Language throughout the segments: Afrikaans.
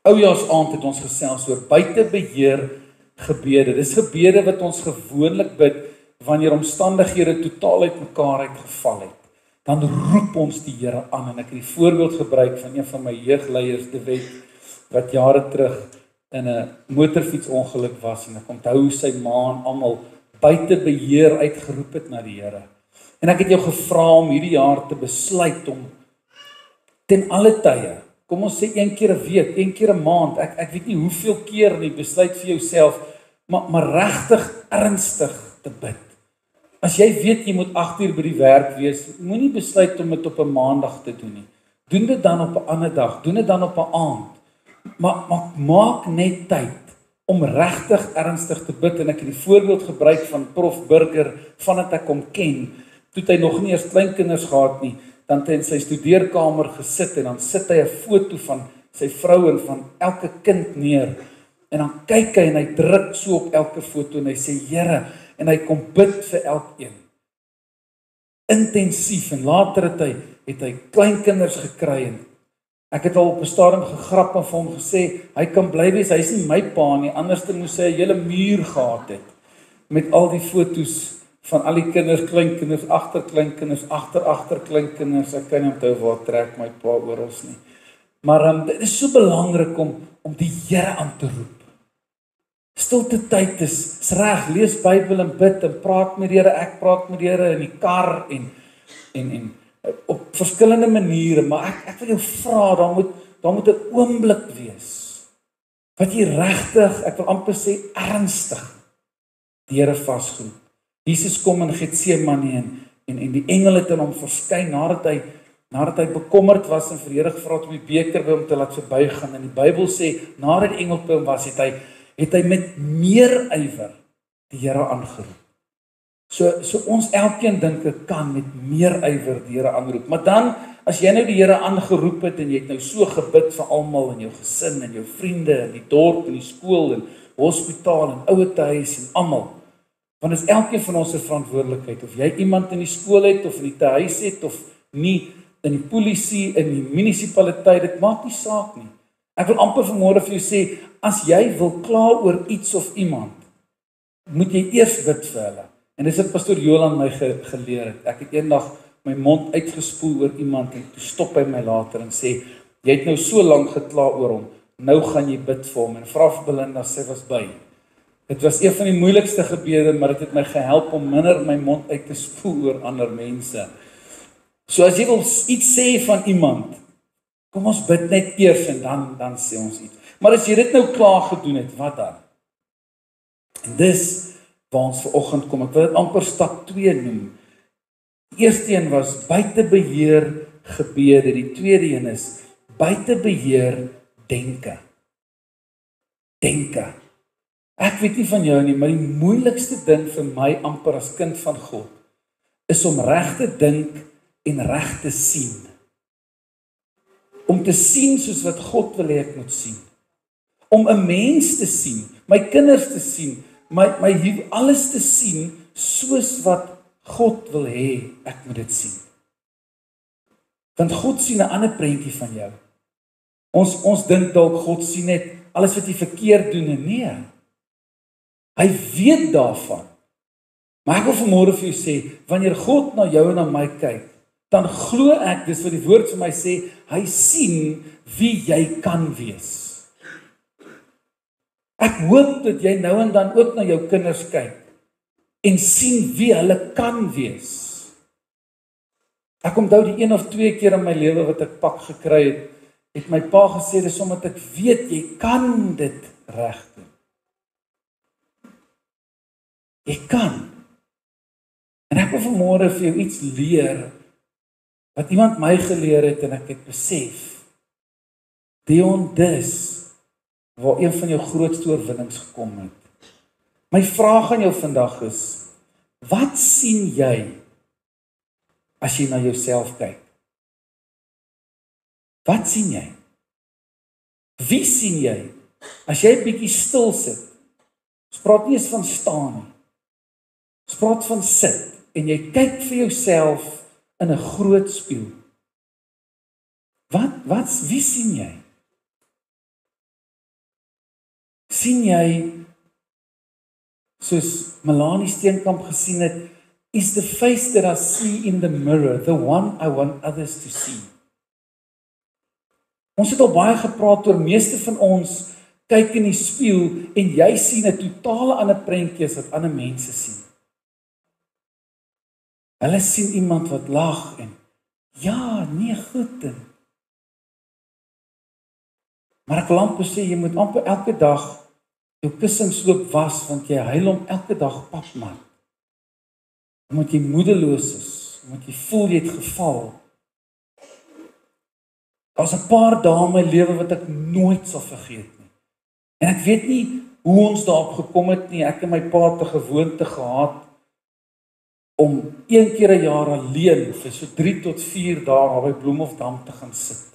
Oujaarsaand het ons gesels oor buitebeheer gebede. Dis gebede wat ons gewoonlik bid wanneer omstandighede totaal uit mekaar uitgeval het. Dan roep ons die Here aan, en ek het die voorbeeld gebruik van een van my jeugleiers, De Wet, wat jare terug in 'n motorfietsongeluk was, en ek onthou sy ma en almal buite beheer uitgeroep het na die Here. En ek het jou gevra om hierdie jaar te besluit om ten alle tye, kom ons sê een keer 'n week, een keer 'n maand, ek weet nie hoeveel keer nie, besluit vir jouself, maar regtig ernstig te bid. As jy weet jy moet 8 uur by die werk wees, moenie besluit om dit op 'n maandag te doen nie. Doen dit dan op 'n ander dag, doen dit dan op 'n aand. Maar maak net tyd om regtig ernstig te bid, en ek het die voorbeeld gebruik van Prof Burger, vandat ek hom ken, toe hy nog nie eers kleinkinders gehad nie, dan het hy in sy studeerkamer gesit, en dan sit hy 'n foto van sy vrou en van elke kind neer, en dan kyk hy en hy druk so op elke foto, en hy sê, Here, en hy kom bid vir elkeen. Intensief, en later het hy kleinkinders gekry, en ek het al op 'n stadium gegrap en vir hom gesê, hy kan bly wees, hy is nie my pa nie, anders dan moes hy 'n hele muur gehad het, met al die fotos van al die kinders, kleinkinders, agterkleinkinders, agterkleinkinders, ek kan nie onthou waar trek my pa oral nie. Maar dit is so belangrik om die Here aan te roep. Stilte tyd is reg, lees Bybel en bid en praat met die Here, ek praat met die Here in die kar en op verskillende maniere, maar ek wil jou vra, daar moet 'n oomblik wees, wat jy regtig, ek wil amper sê ernstig, die Here vasgroep. Jesus kom in Getsemane en die engel het aan hom verskyn nadat hy bekommerd was en vir die Here gevra het om die beker by hom te laat verbygaan. En die Bybel sê, nadat die engel by hom was, het hy met meer ywer die Here aangeroep. So ons elkeen dink ek kan met meer ywer die Here aanroep. Maar dan, as jy nou die Here aangeroep het en jy het nou so gebid vir almal in jou gesin en jou vriende in die dorp en die skool en hospitaal en ouetehuis en almal, want is elkeen van ons se verantwoordelikheid, of jy iemand in die skool het, of in die tehuis het, of nie, in die polisie, in die munisipaliteit, dit maak nie saak nie. Ek wil amper vanmôre vir jou sê, as jy wil kla oor iets of iemand, moet jy eers bid vir hulle. En dis wat pastoor Jolan my geleer het. Ek het eendag my mond uitgespoel oor iemand, en toe stop hy my later en sê, jy het nou so lank gekla oor hom, nou gaan jy bid vir hom, en vra vir Belinda, sy was by. Dit was een van die moeilikste gebede, maar dit het my gehelp om minder my mond uit te spoel oor ander mense. So as jy wil iets sê van iemand, kom ons bid net eers en dan sê ons iets. Maar as jy dit nou klaar gedoen het, wat dan? En dis waar ons vanoggend kom. Ek wil dit amper stap 2 noem. Die eerste een was buite beheer gebede. Die tweede een is buite beheer denke. Denke. Ek weet nie van jou nie, maar die moeilikste ding vir my amper as kind van God is om reg te dink en reg te sien. Om te sien soos wat God wil hê ek moet sien. Om 'n mens te sien, my kinders te sien, my alles te sien soos wat God wil hê ek moet dit sien. Want God sien 'n ander prentjie van jou. Ons dink dalk God sien net alles wat jy verkeerd doen, en nee. Hy weet daarvan. Maar ek wil vanmôre vir jou sê, wanneer God na jou en na my kyk, dan glo ek, dis wat die woord vir my sê, hy sien wie jy kan wees. Ek hoop dat jy nou en dan ook na jou kinders kyk en sien wie hulle kan wees. Ek onthou die 1 of 2 keer in my lewe wat ek pak gekry het my pa gesê, dis omdat ek weet jy kan dit reg doen. Jy kan. En ek wil vanmôre vir jou iets leer wat iemand my geleer het en ek het besef, Dion, dis waar een van jou grootste oorwinnings gekom het. My vraag aan jou vandag is, wat sien jy as jy na jouself kyk? Wat sien jy? Wie sien jy? As jy 'n bietjie stil sit, ons praat nie eens van staan nie, ons praat van sit, en jy kyk vir jouself in 'n groot spieël. Wie sien jy? sien jy, soos Melanie Steenkamp gesien het, is the face that I see in the mirror, the one I want others to see. Ons het al baie gepraat oor meeste van ons kyk in die spieël en jy sien 'n totale ander prentjie as wat ander mense sien. Hulle sien iemand wat lag en ja, nee, goed en maar ek wil amper sê, jy moet amper elke dag jou kussingsloop was, want jy huil om elke dag pap man. Omdat jy moedeloos is, omdat jy voel jy het geval. Daar's 'n paar dae in my lewe wat ek nooit sal vergeet nie. En ek weet nie hoe ons daarop gekom het nie. Ek en my pa het 'n gewoonte gehad om een keer 'n jaar alleen vir so 3 tot 4 dae by Bloemhofdam te gaan sit.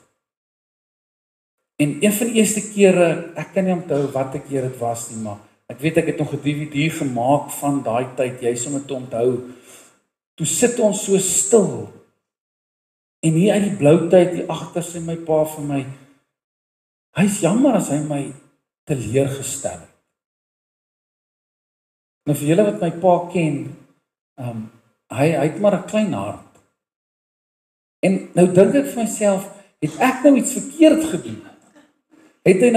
En een van die eerste kere, ek kan nie onthou watter keer dit was nie, maar ek weet ek het nog 'n DVD gemaak van daai tyd, jy om dit te onthou. Toe sit ons so stil. En hier uit die blou tyd, die agter sê my pa vir my, hy's jammer as hy my teleurgestel het. Nou vir julle wat my pa ken, hy het maar 'n klein hart. En nou dink ek vir myself, het ek nou iets verkeerd gedoen? Het hy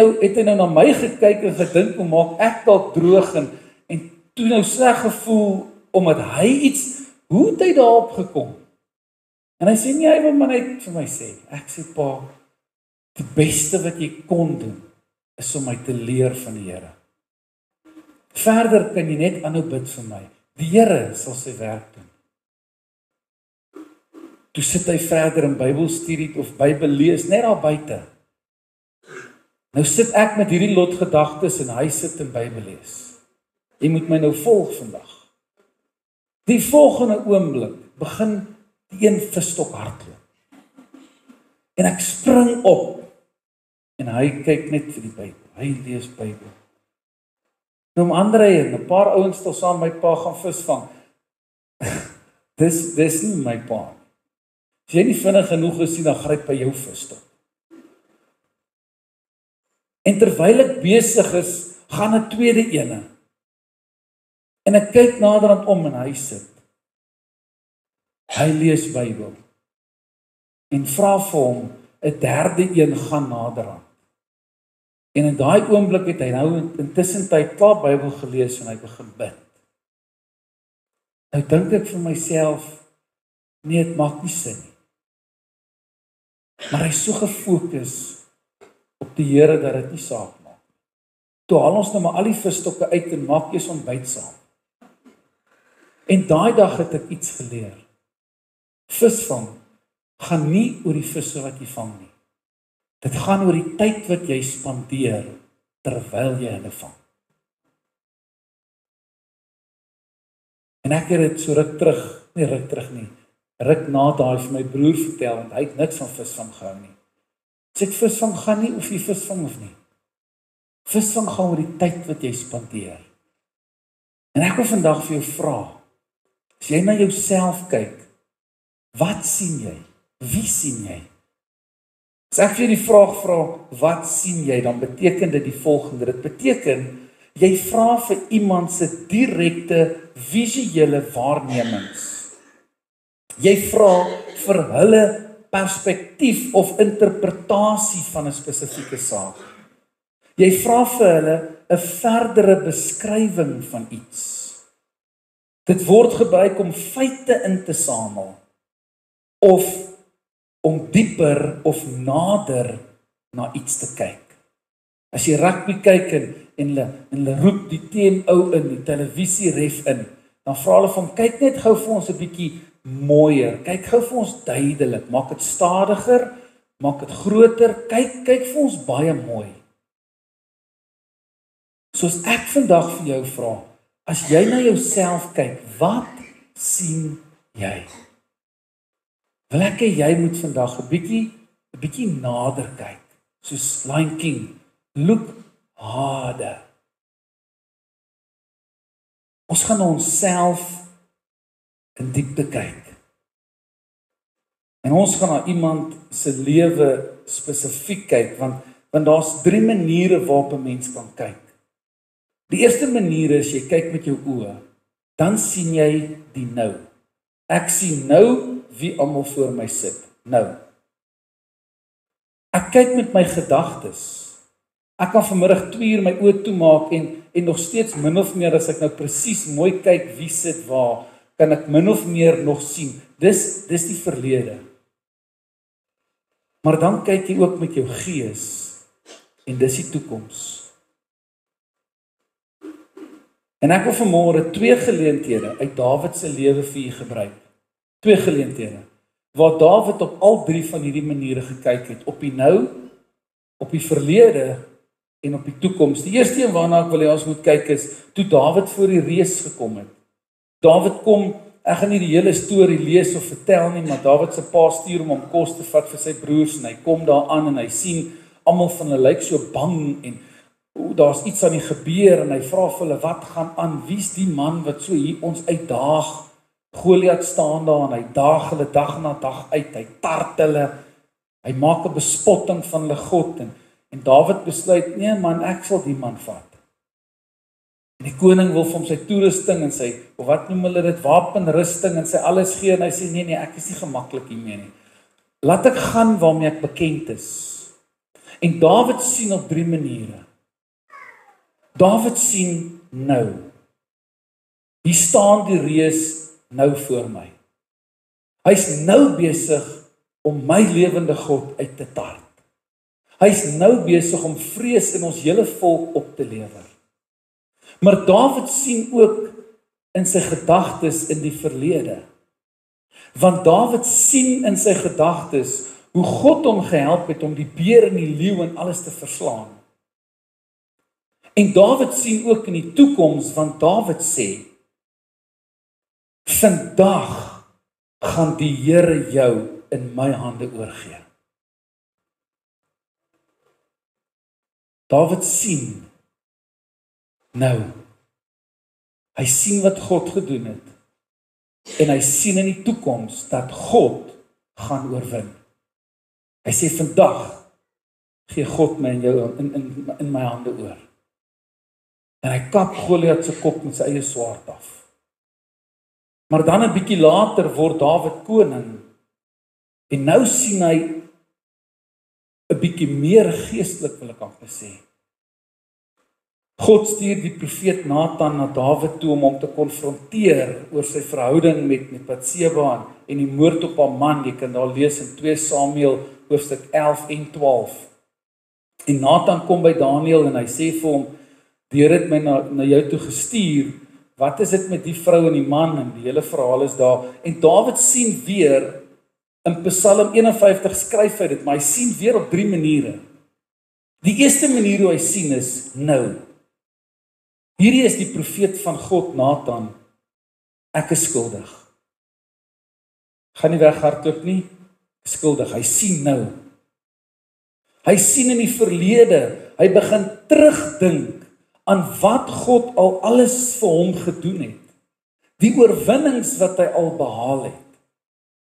nou na my gekyk en gedink, hoe maak ek dalk droog en toe nou sleg gevoel omdat hy iets, hoe het hy daarop gekom? En hy sê nie, hy wil maar net vir my sê. Ek sê pa, die beste wat jy kon doen is om my te leer van die Here. Verder kan jy net aanhou bid vir my. Die Here sal sy werk doen. Toe sit hy verder in Bybelstudie of Bybel lees net daar buite. Nou sit ek met hierdie lot gedagtes en hy sit in Bybel lees. Jy moet my nou volg vandag. Die volgende oomblik begin die een visstok hardloop. En ek spring op en hy kyk net vir die Bybel. Hy lees Bybel. Nou om Andre en 'n paar ouens stel saam my pa gaan visvang. Dis nie my pa. As jy nie vinnig genoeg gesien, dan gryp hy jou visstok. En terwyl ek besig is, gaan 'n tweede ene. En ek kyk naderhand om en hy sit. Hy lees Bybel. En vra vir hom, 'n derde een gaan naderhand. En in daai oomblik het hy nou intussen tyd klaar Bybel gelees en hy begin bid. Nou dink ek vir myself, nee, dit maak nie sin nie. Maar hy is so gefokus op die Here dat dit nie saak maak. Toe haal ons nou maar al die visstokke uit en maak eers ontbyt saam. En daai dag het ek iets geleer. Visvang gaan nie oor die visse wat jy vang nie. Dit gaan oor die tyd wat jy spandeer terwyl jy hulle vang. En ek het dit so ruk terug nie. Ruk na daai vir my broer vertel, want hy het niks van visvang gehou nie. Sê ek visvang gaan nie of jy visvang of nie. Visvang gaan oor die tyd wat jy spandeer. En ek wil vandag vir jou vra, as jy na jouself kyk, wat sien jy? Wie sien jy? As ek vir jou die vraag vra, wat sien jy, dan beteken dit die volgende. Dit beteken, jy vra vir iemand se direkte visuele waarnemings. Jy vra vir hulle perspektief of interpretasie van 'n spesifieke saak. Jy vra vir hulle 'n verdere beskrywing van iets. Dit word gebruik om feite in te samel of om dieper of nader na iets te kyk. As jy rugby kyk en hulle roep die teen ou in die televisie ref in, dan vra hulle van kyk net gou vir ons 'n bietjie mooier. Kyk gou vir ons duidelik, maak dit stadiger, maak dit groter, kyk vir ons baie mooi. Soos ek vandag vir jou vra, as jy na jouself kyk, wat sien jy? Wil ek hê jy moet vandag 'n bietjie nader kyk, soos Lion King, look harder. Ons gaan na onsself in diepte kyk. En ons gaan na iemand se lewe spesifiek kyk, want daar's 3 maniere waarop 'n mens kan kyk. Die eerste manier is, jy kyk met jou oë, dan sien jy die nou. Ek sien nou wie almal voor my sit, nou. Ek kyk met my gedagtes. Ek kan vanmiddag 2 uur my oë toemaak en nog steeds min of meer as ek nou presies mooi kyk wie sit waar, kan ek min of meer nog sien. Dis die verlede. Maar dan kyk jy ook met jou gees en dis die toekoms. En ek wil vanmôre 2 geleenthede uit Dawid se lewe vir u gebruik. 2 geleenthede waar Dawid op al 3 van hierdie maniere gekyk het, op die nou, op die verlede en op die toekoms. Die eerste een waarna ek wil hê ons moet kyk is toe Dawid voor die reus gekom het. Dawid kom, ek gaan nie die hele storie lees of vertel nie, maar Dawid se pa stuur hom om kos te vat vir sy broers en hy kom daar aan en hy sien almal van hulle lyk so bang en daar's iets aan die gebeur en hy vra vir hulle wat gaan aan? Wie's die man wat so hier ons uitdaag? Goliat staan daar en hy daag hulle dag na dag uit. Hy tart hulle. Hy maak 'n bespotting van hulle God en Dawid besluit, nee man, ek sal die man vat. En die koning wil vir hom sy toerusting en sy, wat noem hulle dit, wapenrusting en sy alles gee en hy sê, nee, ek is nie gemaklik hiermee nie. Laat ek gaan waarmee ek bekend is. En Dawid sien op 3 maniere. Dawid sien nou. Hier staan die reus nou voor my. Hy's nou besig om my lewende God uit te tart. Hy's nou besig om vrees in ons hele volk op te lewer. Maar Dawid sien ook in sy gedagtes in die verlede. Want Dawid sien in sy gedagtes hoe God hom gehelp het om die beer en die leeu en alles te verslaan. En Dawid sien ook in die toekoms, want Dawid sê, vandag gaan die Here jou in my hande oorgee. Dawid sien nou. Hy sien wat God gedoen het. En hy sien in die toekoms dat God gaan oorwin. Hy sê vandag gee God my en jou in my hande oor. En hy kap Goliat se kop met sy eie swaard af. Maar dan 'n bietjie later word Dawid koning. En nou sien hy 'n bietjie meer geestelik, wil ek amper sê. God stuur die profeet Nathan na Dawid toe om hom te konfronteer oor sy verhouding met Batseba en die moord op haar man. Jy kan daar lees in 2 Samuel hoofstuk 11 en 12. En Nathan kom by Daniël en hy sê vir hom, die Here het my na jou toe gestuur. Wat is dit met die vrou en die man? En die hele verhaal is daar. En Dawid sien weer, in Psalm 51 skryf hy dit, maar hy sien weer op 3 maniere. Die eerste manier hoe hy sien is nou. Hierdie is die profeet van God, Nathan. Ek is skuldig. Gaan nie weghardloop nie. Skuldig. Hy sien nou. Hy sien in die verlede. Hy begin terugdink aan wat God al alles vir hom gedoen het. Die oorwinnings wat hy al behaal het.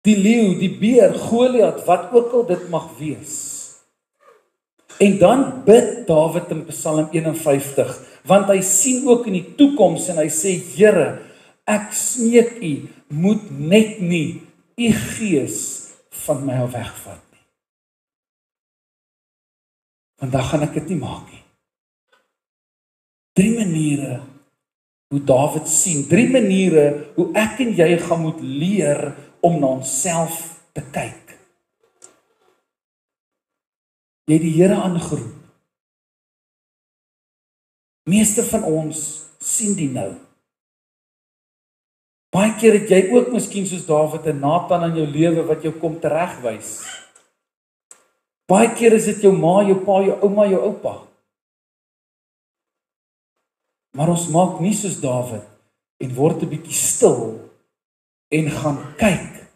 Die leeu, die beer, Goliat, wat ook al dit mag wees. En dan bid Dawid in Psalm 51, want hy sien ook in die toekoms en hy sê, Here, ek smeek u, moet net nie u gees van my af wegvat nie. Want dan gaan ek dit nie maak nie. 3 maniere hoe Dawid sien, 3 maniere hoe ek en jy gaan moet leer om na onsself te kyk. Jy het die Here aangeroep. Meeste van ons sien die nou. Baie keer het jy ook miskien soos Dawid en Nathan in jou lewe wat jou kom teregwys. Baie keer is dit jou ma, jou pa, jou ouma, jou oupa. Maar ons maak nie soos Dawid en word 'n bietjie stil en gaan kyk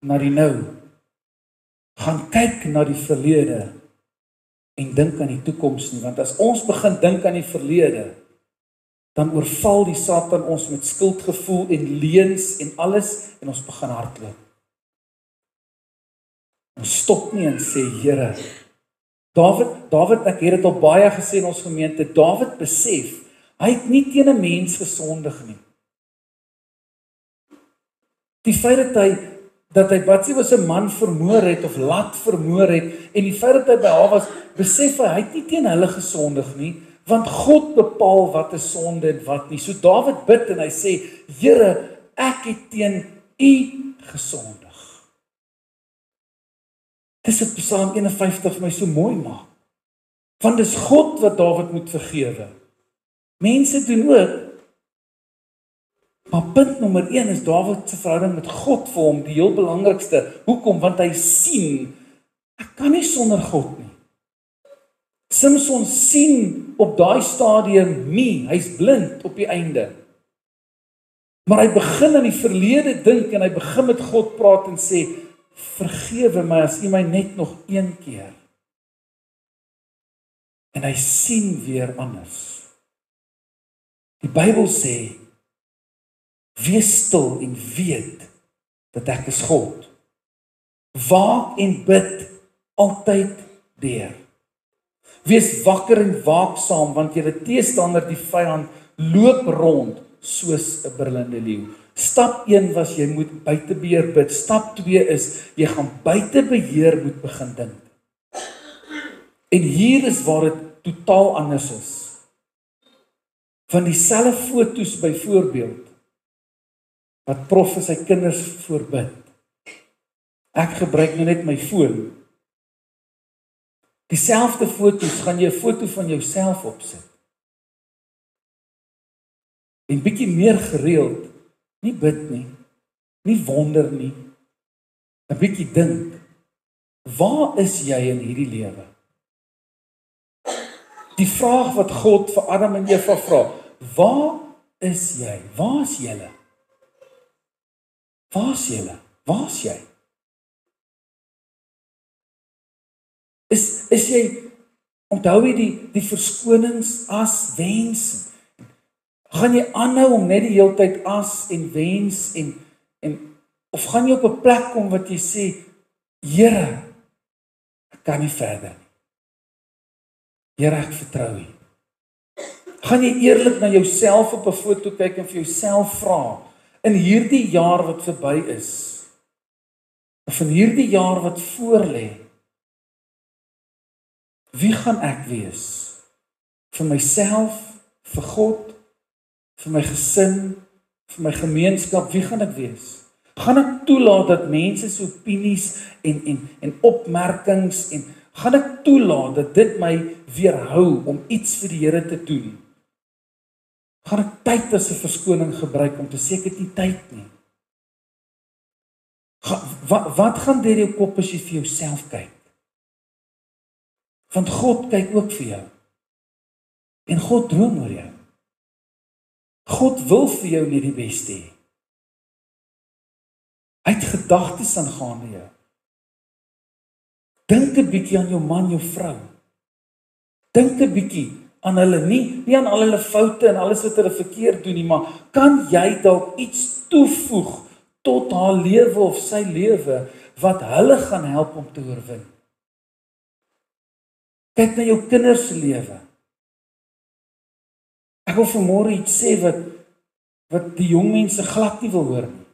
na die nou. Gaan kyk na die verlede en dink aan die toekoms nie, want as ons begin dink aan die verlede, dan oorval die Satan ons met skuldgevoel en leuns en alles en ons begin hardloop. Ons stop nie en sê, Here, Dawid, ek het dit al baie gesê in ons gemeente, Dawid besef, Hy het nie teen 'n mens gesondig nie. Die feit dat hy Batsheba se man vermoor het of laat vermoor het en die feit dat hy by haar was, besef hy het nie teen hulle gesondig nie, want God bepaal wat is sonde en wat nie. So Dawid bid en hy sê, Here, ek het teen U gesondig. Dis wat Psalm 51 vir my so mooi maak. Want dis God wat Dawid moet vergewe. Mense doen ook. Maar punt nommer 1 is Dawid se verhouding met God vir hom die heel belangrikste. Hoekom? Want hy sien, ek kan nie sonder God nie. Samson sien op daai stadium nie, hy's blind op die einde. Maar hy begin aan die verlede dink en hy begin met God praat en sê, vergewe my as U my net nog een keer. En hy sien weer anders. Die Bybel sê, wees stil en weet dat ek is God. Waak en bid altyd deur. Wees wakker en waaksaam, want julle teestander die vyand loop rond soos 'n brullende leeu. Stap 1 was jy moet buite beheer bid. Stap 2 is jy gaan buite beheer moet begin dink. En hier is waar dit totaal anders is. Van dieselfde foto's byvoorbeeld wat prof vir sy kinders voorbid. Ek gebruik nou net my foon. Dieselfde foto's, gaan jy 'n foto van jouself opsit. En bietjie meer gereeld, nie bid nie wonder nie, 'n bietjie dink, waar is jy in hierdie lewe? Die vraag wat God vir Adam en Eva vra, waar is jy? Waar is julle? Waar is julle? Waar is jy? Is jy, onthou jy die verskonings as wens? Gaan jy aanhou om net die hele tyd as en wens en of gaan jy op 'n plek kom wat jy sê, Here, ek kan nie verder nie. Here, ek vertrou U. Gaan jy eerlik na jouself op 'n foto kyk en vir jouself vra, in hierdie jaar wat verby is, of in hierdie jaar wat voorlê, wie gaan ek wees? Vir myself, vir God, vir my gesin, vir my gemeenskap, wie gaan ek wees? Gaan ek toelaat dat mense se opinies en opmerkings en gaan ek toelaat dat dit my weerhou om iets vir die Here te doen? Gaan ek tyd as 'n verskoning gebruik om te sê ek het nie tyd nie? Wat gaan deur jou kop as jy vir jouself kyk? Want God kyk ook vir jou. En God droom oor jou. God wil vir jou net die beste hê. Hy het gedagtes aangaande jou. Dink 'n bietjie aan jou man, jou vrou. Dink 'n bietjie aan hulle, nie aan al hulle foute en alles wat hulle verkeerd doen nie, maar kan jy dalk iets toevoeg tot haar lewe of sy lewe wat hulle gaan help om te oorwin? Kyk na jou kinders se lewe. Ek wil vanmôre iets sê wat die jong mense glad nie wil hoor nie.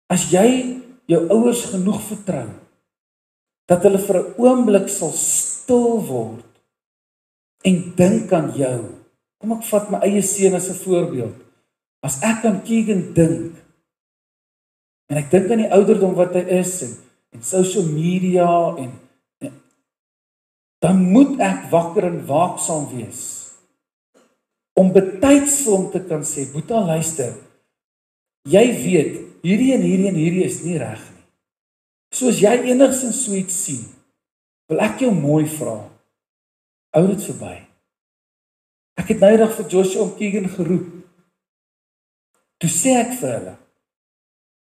As jy jou ouers genoeg vertrou, dat hulle vir 'n oomblik sal stil word en dink aan jou. Kom ek vat my eie seun as 'n voorbeeld. As ek aan Keegan dink, en ek dink aan die ouderdom wat hy is, en social media, dan moet ek wakker en waaksaam wees, om betyds vir hom te kan sê, Boeta, luister, jy weet, hierdie en hierdie is nie reg nie. Soos jy enigstens so iets sien, wil ek jou mooi vra, hou dit verby. Ek het nou eendag vir Joshua en Keegan geroep. Toe sê ek vir hulle,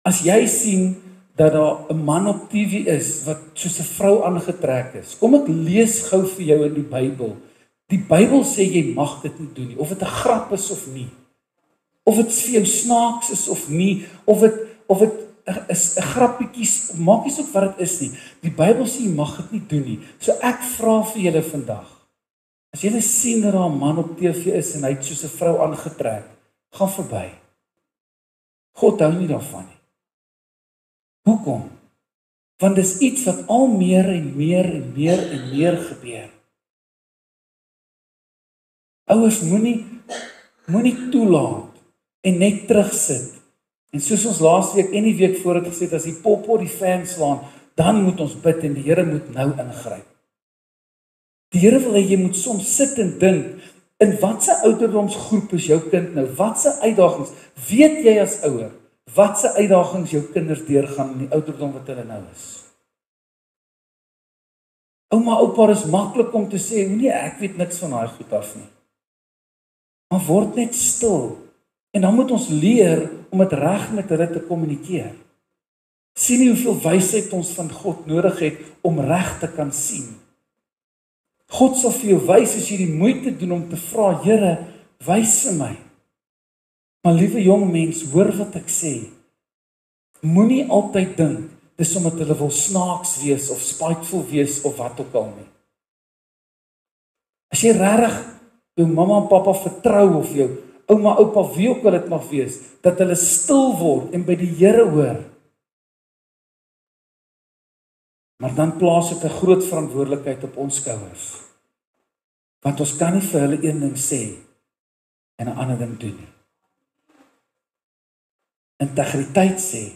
as jy sien dat daar 'n man op TV is wat soos 'n vrou aangetrek is, kom ek lees gou vir jou in die Bybel. Die Bybel sê jy mag dit nie doen nie, of dit 'n grap is of nie. Of dit vir jou snaaks is of nie, of dit is 'n grappietjies, maak nie saak wat dit is nie. Die Bybel sê jy mag dit nie doen nie. So ek vra vir julle vandag, As jy sien dat daar 'n man op TV is en hy het soos 'n vrou aangetrek, gaan verby. God hou nie daarvan nie. Hoekom? Want dis iets wat al meer en meer en meer en meer gebeur. Ouers moenie toelaat en net terugsit. En soos ons laas week en die week voor het gesê, as die poppot die fan slaan, dan moet ons bid en die Here moet nou ingryp. Die Here wil hê jy moet soms sit en dink, in watse ouderdomsgroep is jou kind nou? Watse uitdagings? Weet jy as ouer, watse uitdagings jou kinders deurgaan in die ouderdom wat hulle nou is? Ouma, oupa, is maklik om te sê, nee, ek weet niks van daai goed af nie. Maar word net stil. En dan moet ons leer om dit reg met hulle te kommunikeer. Sien nie hoeveel wysheid ons van God nodig het om reg te kan sien. God sal vir jou wys as jy die moeite doen om te vra, Here, wys vir my. Maar liewe jong mens, hoor wat ek sê. Moenie altyd dink, dis omdat hulle wil snaaks wees of spiteful wees of wat ook al nie. As jy regtig jou mamma en pappa vertrou of jou ouma, oupa, wie ook al dit mag wees, dat hulle stil word en by die Here hoor. Maar dan plaas dit 'n groot verantwoordelikheid op ons skouers. Want ons kan nie vir hulle een ding sê en 'n ander ding doen nie. Integriteit sê,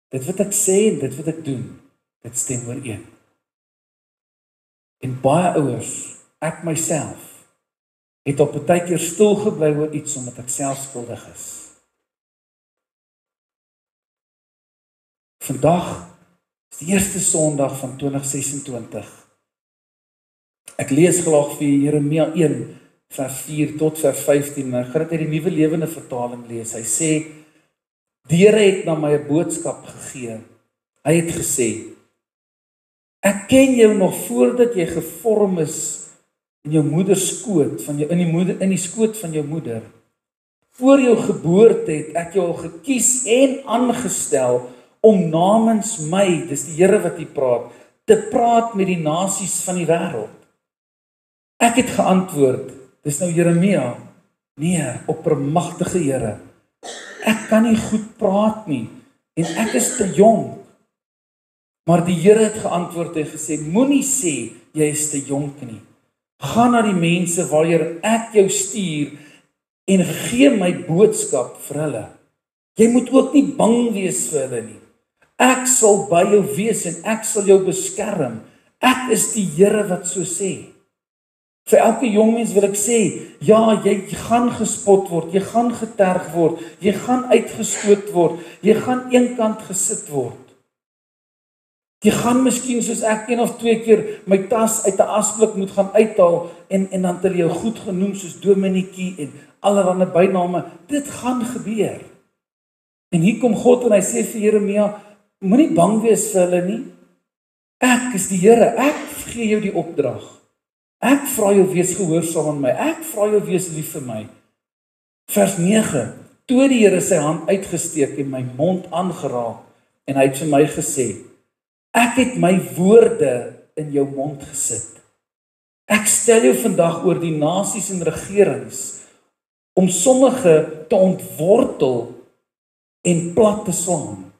dit wat ek sê en dit wat ek doen, dit stem ooreen. En baie ouers, ek myself, het op 'n tydjie stil gebly oor iets omdat ek self skuldig is. Vandag is die eerste Sondag van 2026. Ek lees graag vir Jeremia 1 vers 4 tot vers 15, en ek gaan dit uit die Nuwe Lewende Vertaling lees. Hy sê, die Here het na my 'n boodskap gegee. Hy het gesê, ek ken jou nog voordat jy gevorm is in jou moeder skoot, in die skoot van jou moeder. Voor jou geboorte het ek jou al gekies en aangestel om namens my, dis die Here wat hier praat, te praat met die nasies van die wêreld. Ek het geantwoord, dis nou Jeremia, nee, oppermagtige Here, ek kan nie goed praat nie, en ek is te jonk. Maar die Here het geantwoord en gesê, moenie sê, jy is te jonk nie. Gaan na die mense waarheen ek jou stuur en gee my boodskap vir hulle. Jy moet ook nie bang wees vir hulle nie. Ek sal by jou wees en ek sal jou beskerm. Ek is die Here wat so sê. Vir elke jong mens wil ek sê, ja, jy gaan gespot word, jy gaan geterg word, jy gaan uitgestoot word, jy gaan eenkant gesit word. Jy gaan miskien soos ek 1 of 2 keer my tas uit 'n asblik moet gaan uithaal en dan het hulle jou goed genoem soos Dominietjie en allerlei byname. Dit gaan gebeur. En hier kom God en hy sê vir Jeremia, moenie bang wees vir hulle nie. Ek is die Here, ek gee jou die opdrag. Ek vra jou wees gehoorsaam aan my. Ek vra jou wees lief vir my. Vers 9. Toe die Here sy hand uitgesteek en my mond aangeraak en hy het vir my gesê, ek het my woorde in jou mond gesit. Ek stel jou vandag oor die nasies en regerings om sommige te ontwortel en plat te slaan,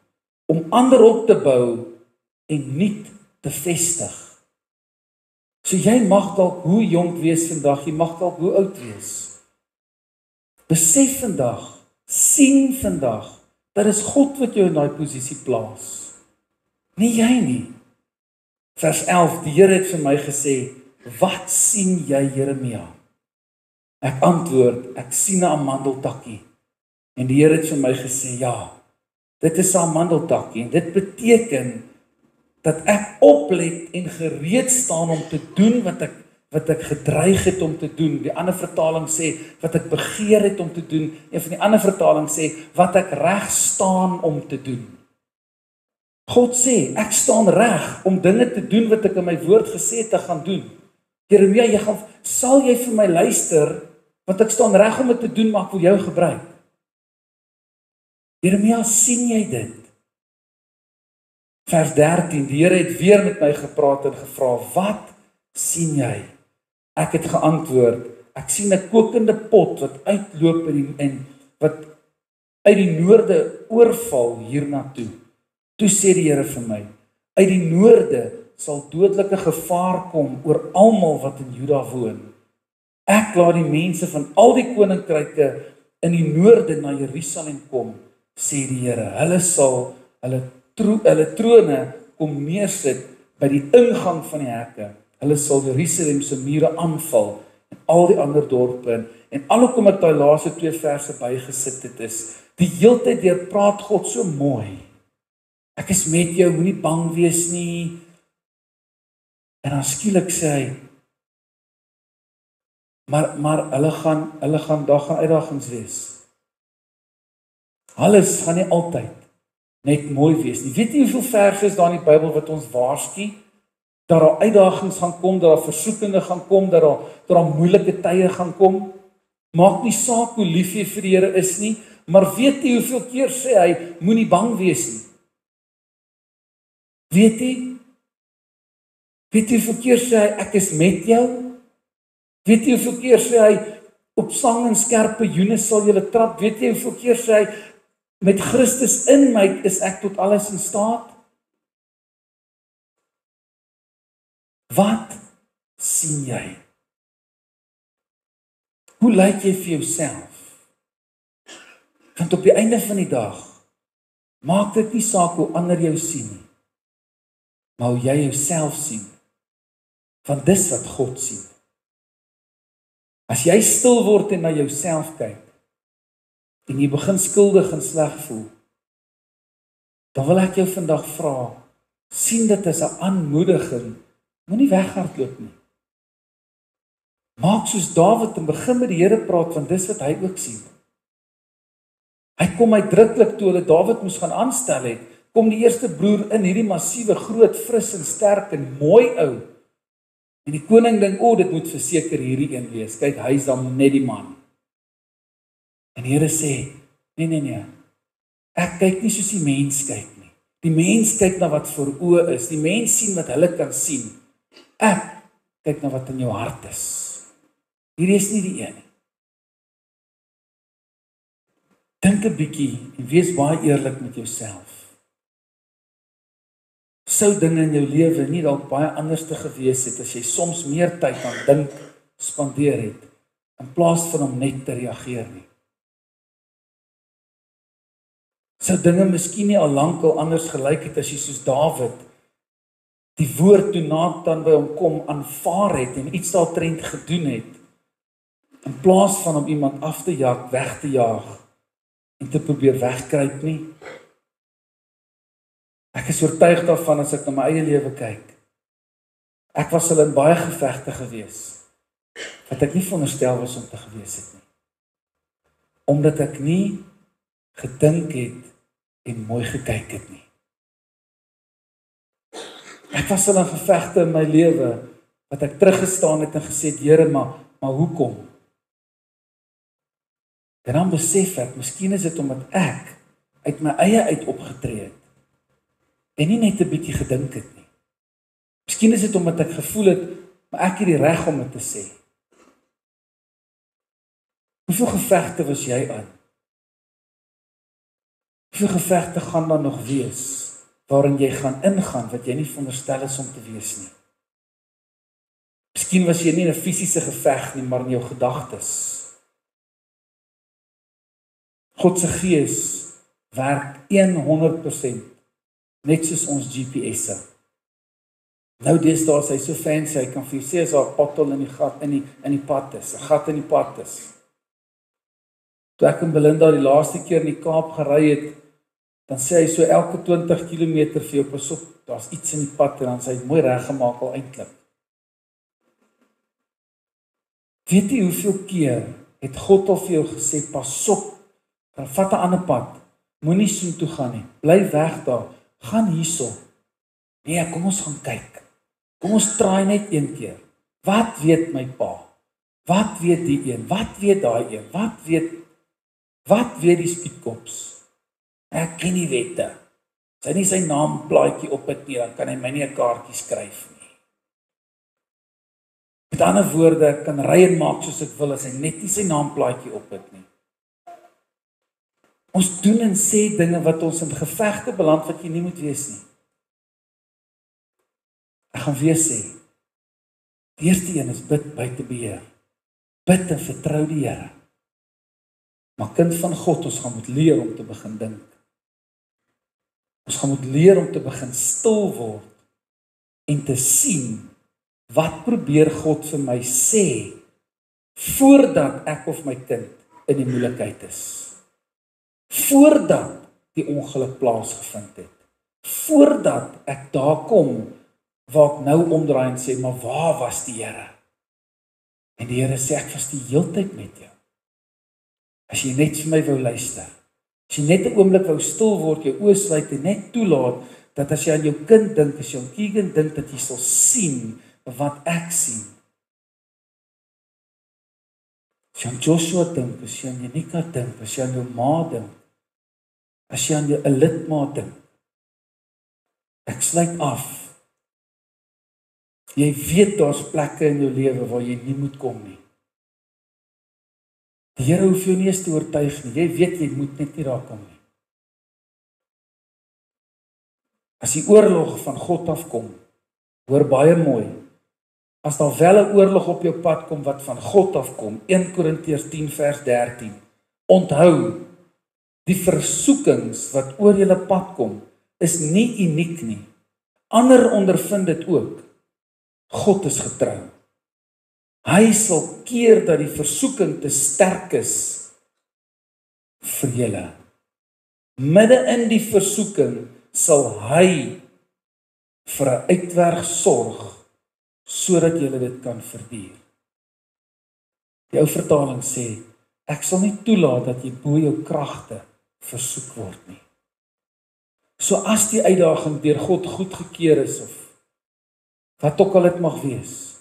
om ander op te bou en nuut te vestig. So jy mag dalk hoe jonk wees vandag, jy mag dalk hoe oud wees. Besef vandag, sien vandag, dat is God wat jou in daai posisie plaas. Nie jy nie. Vers 11, die Here het vir my gesê, wat sien jy, Jeremia? Ek antwoord, ek sien 'n amandeltakkie. En die Here het vir my gesê, ja, dit is 'n amandeltakkie. En dit beteken, dat ek oplet en gereed staan om te doen wat ek gedreig het om te doen. Die ander vertaling sê, wat ek begeer het om te doen. Een van die ander vertaling sê, wat ek reg staan om te doen. God sê, ek staan reg om dinge te doen wat ek in my woord gesê te gaan doen. Jeremia, sal jy vir my luister, want ek staan reg om dit te doen, maar ek wil jou gebruik. Jeremia, sien jy dit? Vers 13, die Here het weer met my gepraat en gevra, wat sien jy? Ek het geantwoord, ek sien 'n kokende pot wat uitloop en wat uit die noorde oorval hiernatoe. Toe sê die Here vir my, uit die noorde sal dodelike gevaar kom oor almal wat in Juda woon. Ek laat die mense van al die koninkryke in die noorde na Jerusalem kom, sê die Here. Hulle sal hulle trone kom neersit by die ingang van die hekke. Hulle sal Jerusalem se mure aanval en al die ander dorpe en alhoewel ek daai laaste 2 verse bygesit het is, die heeltyd deur praat God so mooi. Ek is met jou, moenie bang wees nie. En dan skielik sê hy, maar hulle gaan daar gaan uitdagings wees. Alles gaan nie altyd net mooi wees nie. Weet jy hoeveel verse is daar in die Bybel wat ons waarsku dat daar uitdagings gaan kom, dat daar versoekinge gaan kom, dat daar moeilike tye gaan kom? Maak nie saak hoe lief jy vir die Here is nie, maar weet jy hoeveel keer sê hy, moenie bang wees nie. Weet jy hoeveel keer sê hy, ek is met jou? Weet jy hoeveel keer sê hy, op sang en skerpe joene sal julle trap? Weet jy hoeveel keer sê hy, met Christus in my is ek tot alles in staat? Wat sien jy? Hoe lyk jy vir jouself? Want op die einde van die dag, maak dit nie saak hoe ander jou sien nie, maar hoe jy jouself sien. Want dis wat God sien. As jy stil word en na jouself kyk, en jy begin skuldig en sleg voel, dan wil ek jou vandag vra, sien dit as 'n aanmoediging, moenie weghardloop nie. Maak soos Dawid en begin met die Here praat, want dis wat hy ook sien. Hy kom uitdruklik toe hulle Dawid moes gaan aanstel het, kom die eerste broer in, hierdie massiewe, groot, fris en sterk en mooi ou. En die koning dink, dit moet verseker hierdie een wees. Kyk, hy is dan net die man. En die Here sê, nee, ek kyk nie soos die mens kyk nie. Die mens kyk na wat voor oë is. Die mens sien wat hulle kan sien. Ek kyk na wat in jou hart is. Hierdie is nie die een nie. Dink 'n bietjie en wees baie eerlik met jouself. Sou dinge in jou lewe nie dalk baie anders te gewees het as jy soms meer tyd aan dink spandeer het, in plaas van om net te reageer nie? Sou dinge miskien nie al lankal anders gelyk het as jy soos Dawid die woord toe Nathan by hom kom aanvaar het en iets daartrent gedoen het, in plaas van om iemand af te jaag, weg te jaag en te probeer wegkruip nie? Ek is oortuig daarvan as ek na my eie lewe kyk. Ek was al in baie gevegte gewees wat ek nie veronderstel was om te gewees het nie. Omdat ek nie gedink het en mooi gekyk het nie. Ek was al in gevegte in my lewe wat ek teruggestaan het en gesê, Here, maar hoekom? En dan besef ek, miskien is dit omdat ek uit my eie uit opgetree het en nie net 'n bietjie gedink het nie. Miskien is dit omdat ek gevoel het, maar ek het die reg om dit te sê. Hoeveel gevegte was jy aan? Hoeveel gevegte gaan daar nog wees, waarin jy gaan ingaan, wat jy nie veronderstel is om te wees nie? Miskien was jy nie in 'n fisiese geveg nie, maar in jou gedagtes. God se gees werk 100%, net soos ons GPS'e. Nou deesdae is hy so fancy, hy kan vir jou sê as daar 'n pothol in die gat in die pad is, 'n gat in die pad is. Toe ek en Belinda die laaste keer in die Kaap gery het, dan sê hy so elke 20 km vir jou, pas op, daar's iets in die pad en dan sê hy mooi reggemaak al eintlik. Weet jy hoeveel keer het God al vir jou gesê, pas op, vat 'n ander pad, moenie soontoe gaan nie, bly weg daar, gaan hierso. Nee, kom ons gaan kyk. Kom ons traai net een keer. Wat weet my pa? Wat weet die een? Wat weet daai een? Wat weet die spietkops? Ek ken nie wette. As hy nie sy naam plaatjie op het nie, dan kan hy my nie 'n kaartjie skryf nie. Met Met ander woorde, ek kan ry en maak soos ek wil as hy net nie sy naamplaatjie op het nie. Ons doen en sê dinge wat ons in gevegte beland wat jy nie moet wees nie. Ek gaan weer sê, die eerste een is bid buite beheer. Bid en vertrou die Here. Maar kind van God, ons gaan moet leer om te begin dink. Ons gaan moet leer om te begin stil word en te sien, wat probeer God vir my sê, voordat ek of my kind in die moeilikheid is. Voordat die ongeluk plaasgevind het. Voordat ek daar kom, waar ek nou omdraai en sê, maar waar was die Here? En die Here sê, ek was die heeltyd met jou. As jy net vir my wou luister, as jy net 'n oomblik wou stil word, jou oë sluit en net toelaat, dat as jy aan jou kind dink, as jy aan Keegan dink, dat jy sal sien wat ek sien. As jy aan Joshua dink, as jy aan Janika dink, as jy aan jou ma dink, as jy aan jou lidma dink, ek sluit af. Jy weet daar's plekke in jou lewe waar jy nie moet kom nie. Die Here hoef jou nie eens te oortuig nie. Jy weet jy moet net nie daar kom nie. As die oorlog van God afkom, hoor baie mooi, as daar wel 'n oorlog op jou pad kom wat van God afkom, 1 Korintiërs 10 vers 13, onthou, die versoekings wat oor julle pad kom, is nie uniek nie. Ander ondervind dit ook. God is getrou. Hy sal keer dat die versoeking te sterk is vir julle. Midde in die versoeking sal hy vir 'n uitweg sorg, sodat julle dit kan verduur. Die ou vertaling sê, ek sal nie toelaat dat jy bo jou kragte versoek word nie. So as die uitdaging deur God goedgekeur is, of wat ook al dit mag wees,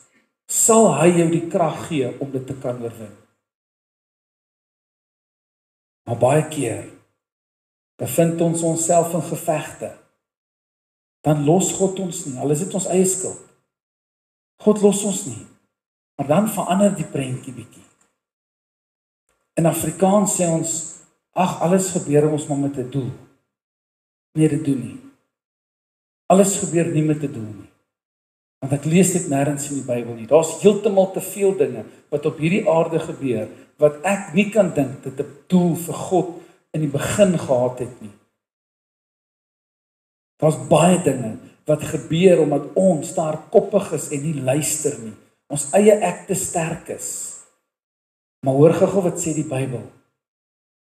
sal hy jou die krag gee om dit te kan oorwin. Maar baie keer bevind ons onsself in gevegte, dan los God ons nie, al is dit ons eie skuld. God los ons nie, maar dan verander die prentjie bietjie. In Afrikaans sê ons, ag, alles gebeur ons maar met 'n doel. Nee, dit doen nie. Alles gebeur nie met 'n doel nie. Want ek lees dit nêrens in die Bybel nie. Daar's heeltemal te veel dinge wat op hierdie aarde gebeur, wat ek nie kan dink dit 'n doel vir God in die begin gehad het nie. Daar's baie dinge wat gebeur omdat ons daar koppig is en nie luister nie. Ons eie ek te sterk is. Maar hoor gou wat sê die Bybel.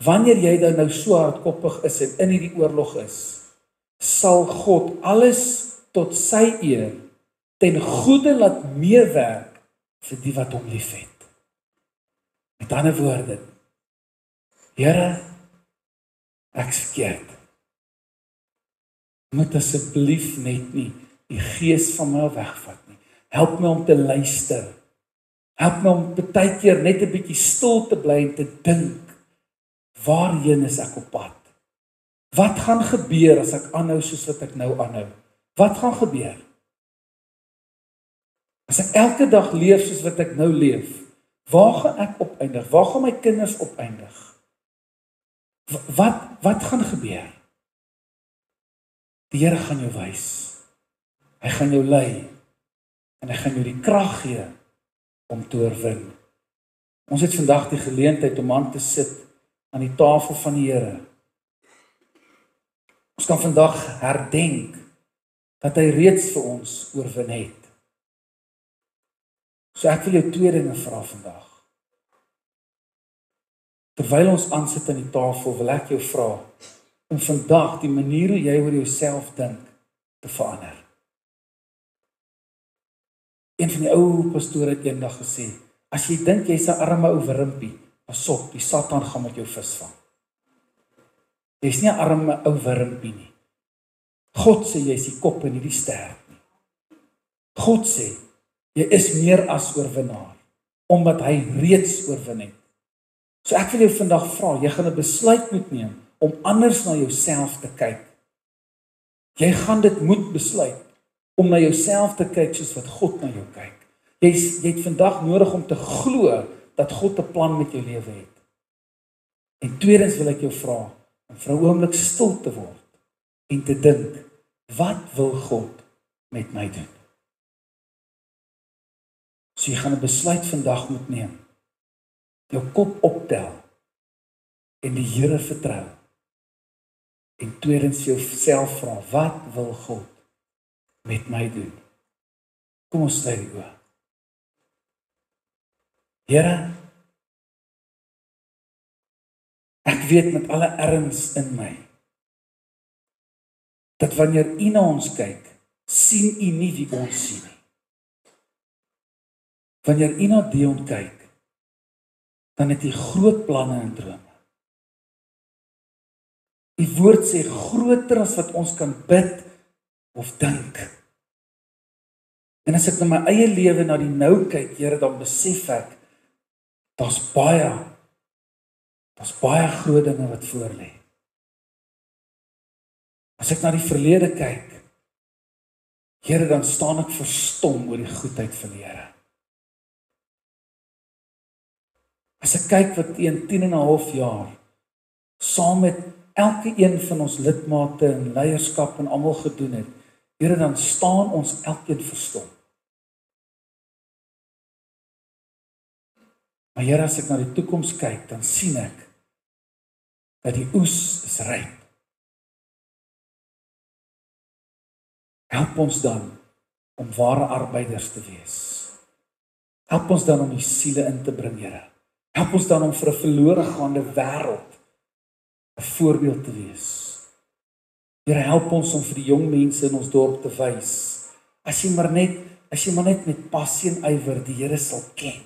Wanneer jy dan nou so hardkoppig is en in hierdie oorlog is, sal God alles tot sy eer ten goeie laat meewerk vir die wat hom liefhet. Met ander woorde, Here, ek's verkeerd. Moet asseblief net nie die gees van my wegvat nie. Help my om te luister. Help my om baie keer net 'n bietjie stil te bly en te dink, waarheen is ek op pad? Wat gaan gebeur as ek aanhou soos wat ek nou aanhou? Wat gaan gebeur? As ek elke dag leef soos wat ek nou leef, waar gaan ek opeindig? Waar gaan my kinders opeindig? Wat gaan gebeur? Die Here gaan jou wys. Hy gaan jou lei. En hy gaan jou die krag gee om te oorwin. Ons het vandag die geleentheid om aan te sit aan die tafel van die Here. Ons kan vandag herdenk dat hy reeds vir ons oorwin het. So ek wil jou twee dinge vra vandag. Terwyl ons aansit aan die tafel, wil ek jou vra om vandag die manier hoe jy oor jouself dink te verander. Een van die ou pastore het eendag gesê, as jy dink jy's 'n arme ou wurmpie, pas op, die Satan gaan met jou visvang. Jy's nie 'n arme ou wurmpie nie. God sê jy's die kop en nie die stert nie. God sê jy is meer as oorwinnaar, omdat hy reeds oorwin het. So ek wil jou vandag vra, jy gaan 'n besluit moet neem om anders na jouself te kyk. Jy gaan dit moet besluit om na jouself te kyk soos wat God na jou kyk. Jy het vandag nodig om te glo dat God 'n plan met jou lewe het. En tweedens wil ek jou vra om vir 'n oomblik stil te word en te dink, wat wil God met my doen? So jy gaan 'n besluit vandag moet neem. Jou kop optel en die Here vertrou. En tweedens jouself vra, wat wil God met my doen? Kom ons sluit die oë. Here, ek weet met alle erns in my, dat wanneer U na ons kyk, sien U nie wie ons sien nie. Wanneer U na Dion kyk, dan het U groot planne en drome. Die woord sê groter as wat ons kan bid of dink. En as ek na my eie lewe na die nou kyk, Here, dan besef ek, daar's baie groot dinge wat voor lê. As ek na die verlede kyk, Here, dan staan ek verstom oor die goedheid van die Here. As ek kyk wat in 10 en 'n half jaar saam met elke een van ons lidmate en leierskap en almal gedoen het, Here, dan staan ons elkeen verstom. Maar Here, as ek na die toekoms kyk, dan sien ek dat die oes is ryp. Help ons dan om ware arbeiders te wees. Help ons dan om die siele in te bring, Here. Help ons dan om vir 'n verlore gaande wêreld 'n voorbeeld te wees. Here, help ons om vir die jong mense in ons dorp te wys. As jy maar net met passie en ywer die Here sal ken,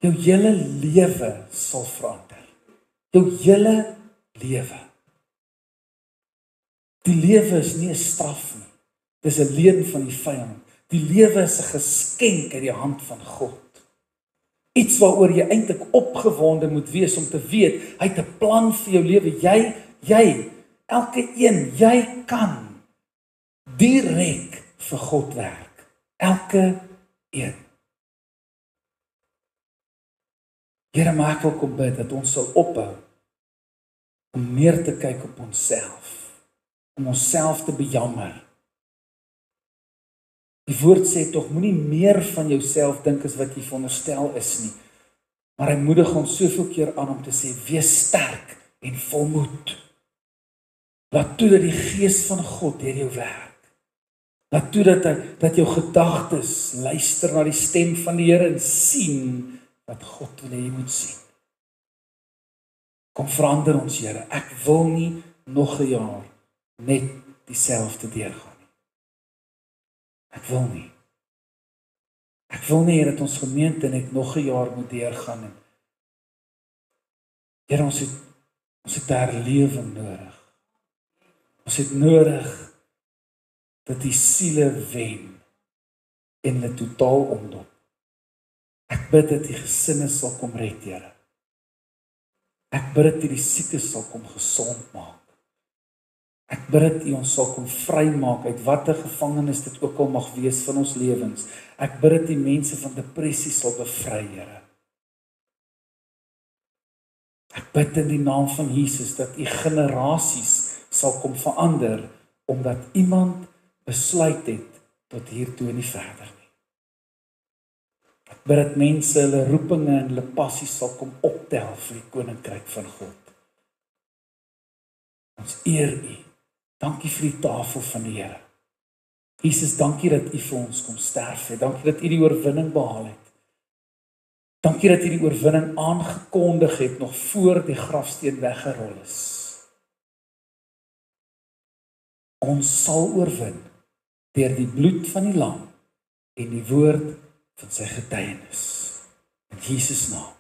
jou hele lewe sal verander. Jou hele lewe. Die lewe is nie 'n straf nie. Dis 'n leen van die vyand. Die lewe is 'n geskenk uit die hand van God. Iets waaroor jy eintlik opgewonde moet wees om te weet, hy het 'n plan vir jou lewe. Jy, elke een, jy kan direk vir God werk. Elke een. Here, maak ook op bid dat ons sal ophou om meer te kyk op onsself, om onsself te bejammer. Die woord sê tog, moenie meer van jouself dink as wat jy veronderstel is nie. Maar hy moedig ons soveel keer aan om te sê, wees sterk en volmoed. Laat toe dat die Gees van God deur jou werk. Laat toe dat jou gedagtes luister na die stem van die Here en sien wat God wil hê jy moet sien. Kom verander ons, Here. Ek wil nie nog 'n jaar net dieselfde deurgaan. Ek wil nie. Ek wil nie dat ons gemeente net nog 'n jaar moet deurgaan. Here, ons het herlewing nodig. Ons het nodig dat die siele wen en hulle totaal omdop. Ek bid dat die gesinne sal kom red, Here. Ek bid dat die siekes sal kom gesond maak. Ek bid dat U ons sal kom vrymaak uit watter gevangenis dit ook al mag wees van ons lewens. Ek bid dat die mense van depressie sal bevry, Here. Ek bid in die naam van Jesus dat U generasies sal kom verander, omdat iemand besluit het tot hiertoe en nie verder nie. Ek bid dat mense hulle roepinge en hulle passies sal kom optel vir die koninkryk van God. Ons eer U. Dankie vir die tafel van die Here. Jesus, dankie dat U vir ons kom sterf het. Dankie dat U die oorwinning behaal het. Dankie dat U die oorwinning aangekondig het nog voor die grafsteen weggerol is. Ons sal oorwin deur die bloed van die lam en die woord van sy getuienis. In Jesus naam.